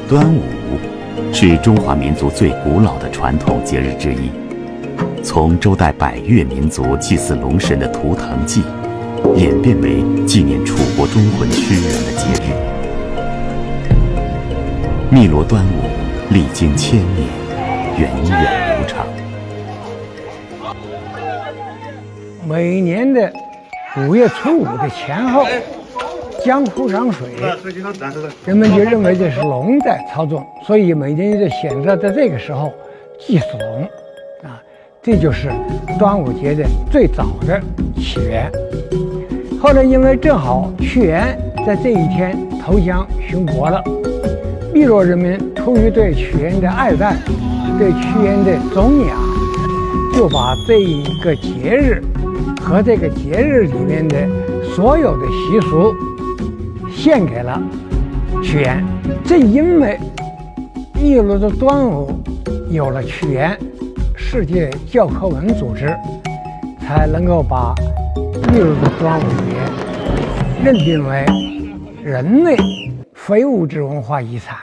端午是中华民族最古老的传统节日之一，从周代百越民族祭祀龙神的图腾祭，演变为纪念楚国忠魂屈原的节日。汨罗端午历经千年，源远流长。每年的5月初5的前后，江湖涨水，人们就认为这是龙在操纵，所以每年就选择在这个时候祭祀龙，这就是端午节的最早的起源。后来因为正好屈原在这一天投江殉国了，汨罗人民出于对屈原的爱戴，对屈原的颂扬，就把这一个节日和这个节日里面的所有的习俗献给了屈原。正因为汨罗的端午有了屈原，世界教科文组织才能够把汨罗的端午节认定为人类非物质文化遗产。